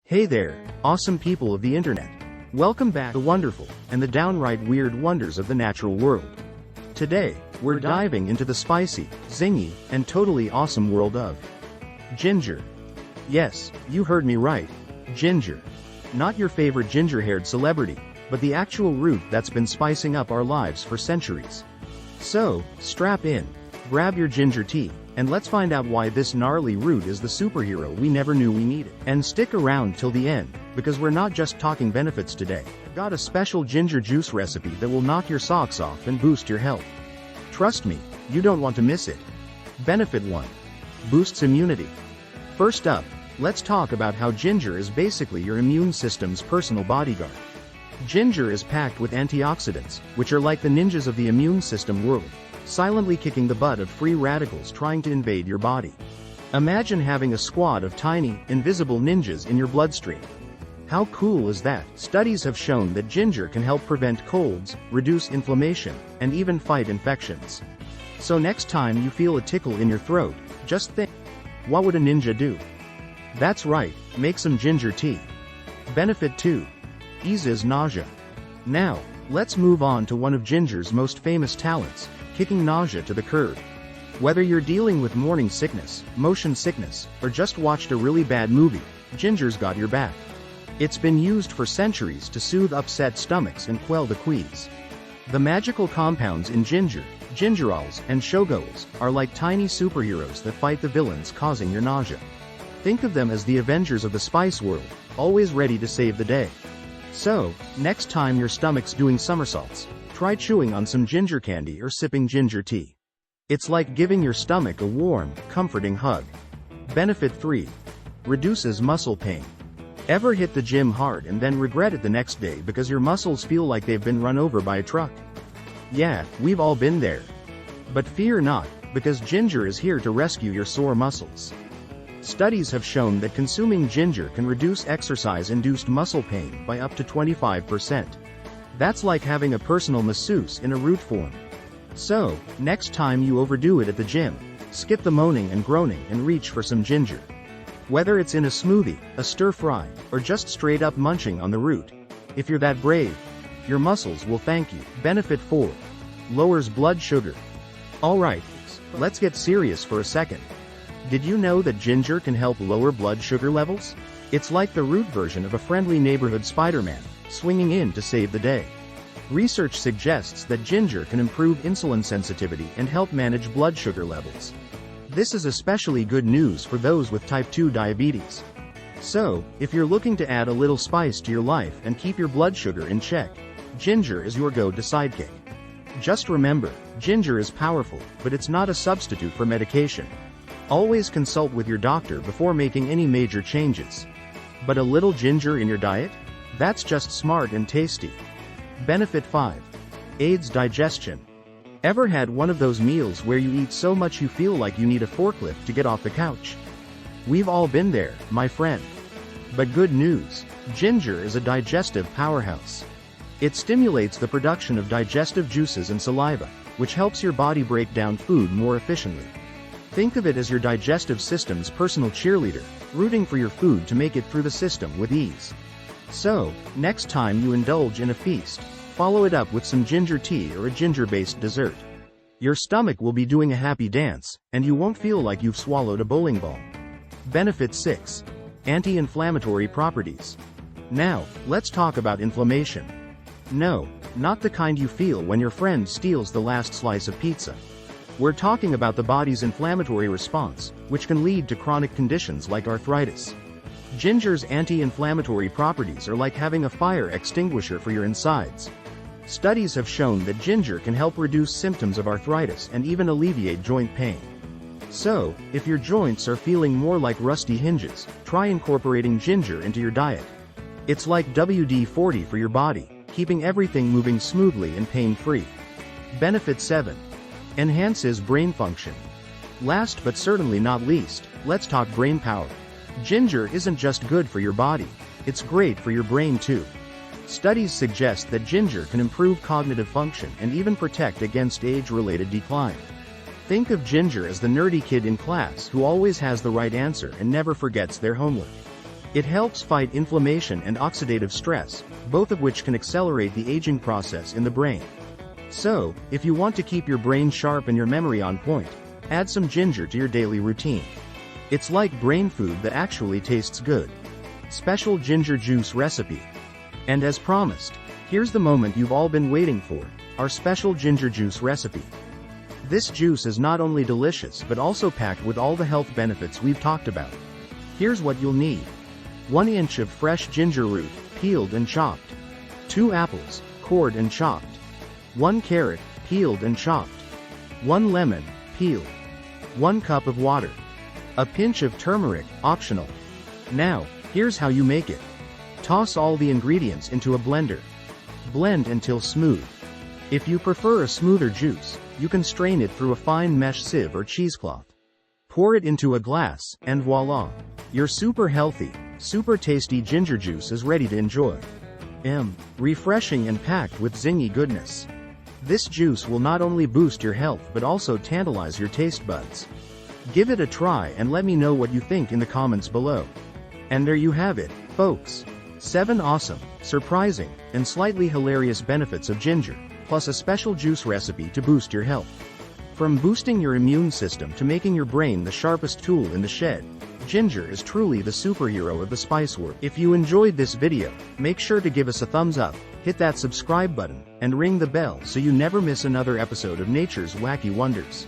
Hey there, awesome people of the internet. Welcome back to the wonderful, and the downright weird wonders of the natural world. Today, we're diving into the spicy, zingy, and totally awesome world of ginger. Yes, you heard me right. Ginger. Not your favorite ginger-haired celebrity, but the actual root that's been spicing up our lives for centuries. So, strap in, grab your ginger tea, and let's find out why this gnarly root is the superhero we never knew we needed. And stick around till the end, because we're not just talking benefits today. I've got a special ginger juice recipe that will knock your socks off and boost your health. Trust me, you don't want to miss it. Benefit 1. Boosts immunity. First up, let's talk about how ginger is basically your immune system's personal bodyguard. Ginger is packed with antioxidants, which are like the ninjas of the immune system world, silently kicking the butt of free radicals trying to invade your body. Imagine having a squad of tiny, invisible ninjas in your bloodstream. How cool is that? Studies have shown that ginger can help prevent colds, reduce inflammation, and even fight infections. So next time you feel a tickle in your throat, just think, what would a ninja do? That's right, make some ginger tea. Benefit 2. Eases nausea. Now, let's move on to one of ginger's most famous talents, kicking nausea to the curb. Whether you're dealing with morning sickness, motion sickness, or just watched a really bad movie, ginger's got your back. It's been used for centuries to soothe upset stomachs and quell the quease. The magical compounds in ginger, gingerols, and shogols, are like tiny superheroes that fight the villains causing your nausea. Think of them as the Avengers of the spice world, always ready to save the day. So, next time your stomach's doing somersaults, try chewing on some ginger candy or sipping ginger tea. It's like giving your stomach a warm, comforting hug. Benefit 3. Reduces muscle pain. Ever hit the gym hard and then regret it the next day because your muscles feel like they've been run over by a truck? Yeah, we've all been there. But fear not, because ginger is here to rescue your sore muscles. Studies have shown that consuming ginger can reduce exercise-induced muscle pain by up to 25%. That's like having a personal masseuse in a root form. So, next time you overdo it at the gym, skip the moaning and groaning and reach for some ginger. Whether it's in a smoothie, a stir-fry, or just straight up munching on the root, if you're that brave, your muscles will thank you. Benefit 4. Lowers blood sugar. Alright, let's get serious for a second. Did you know that ginger can help lower blood sugar levels? It's like the root version of a friendly neighborhood Spider-Man, swinging in to save the day. Research suggests that ginger can improve insulin sensitivity and help manage blood sugar levels. This is especially good news for those with type 2 diabetes. So, if you're looking to add a little spice to your life and keep your blood sugar in check, ginger is your go-to sidekick. Just remember, ginger is powerful, but it's not a substitute for medication. Always consult with your doctor before making any major changes. But a little ginger in your diet? That's just smart and tasty. Benefit 5. Aids digestion. Ever had one of those meals where you eat so much you feel like you need a forklift to get off the couch? We've all been there, my friend. But good news, ginger is a digestive powerhouse. It stimulates the production of digestive juices and saliva, which helps your body break down food more efficiently. Think of it as your digestive system's personal cheerleader, rooting for your food to make it through the system with ease. So, next time you indulge in a feast, follow it up with some ginger tea or a ginger-based dessert. Your stomach will be doing a happy dance, and you won't feel like you've swallowed a bowling ball. Benefit 6. Anti-inflammatory properties. Now, let's talk about inflammation. No, not the kind you feel when your friend steals the last slice of pizza. We're talking about the body's inflammatory response, which can lead to chronic conditions like arthritis. Ginger's anti-inflammatory properties are like having a fire extinguisher for your insides. Studies have shown that ginger can help reduce symptoms of arthritis and even alleviate joint pain. So, if your joints are feeling more like rusty hinges, try incorporating ginger into your diet. It's like WD-40 for your body, keeping everything moving smoothly and pain-free. Benefit 7. Enhances brain function. Last but certainly not least, let's talk brain power. Ginger isn't just good for your body, it's great for your brain too. Studies suggest that ginger can improve cognitive function and even protect against age-related decline. Think of ginger as the nerdy kid in class who always has the right answer and never forgets their homework. It helps fight inflammation and oxidative stress, both of which can accelerate the aging process in the brain. So, if you want to keep your brain sharp and your memory on point, add some ginger to your daily routine. It's like brain food that actually tastes good. Special ginger juice recipe. And as promised, here's the moment you've all been waiting for, our special ginger juice recipe. This juice is not only delicious but also packed with all the health benefits we've talked about. Here's what you'll need. 1 inch of fresh ginger root, peeled and chopped. 2 apples, cored and chopped. 1 carrot, peeled and chopped. 1 lemon, peeled. 1 cup of water. A pinch of turmeric, optional. Now, here's how you make it. Toss all the ingredients into a blender. Blend until smooth. If you prefer a smoother juice, you can strain it through a fine mesh sieve or cheesecloth. Pour it into a glass, and voila! Your super healthy, super tasty ginger juice is ready to enjoy. Refreshing and packed with zingy goodness. This juice will not only boost your health but also tantalize your taste buds. Give it a try and let me know what you think in the comments below. And there you have it, folks. 7 awesome, surprising, and slightly hilarious benefits of ginger, plus a special juice recipe to boost your health. From boosting your immune system to making your brain the sharpest tool in the shed, ginger is truly the superhero of the spice world. If you enjoyed this video, make sure to give us a thumbs up, hit that subscribe button, and ring the bell so you never miss another episode of Nature's Wacky Wonders.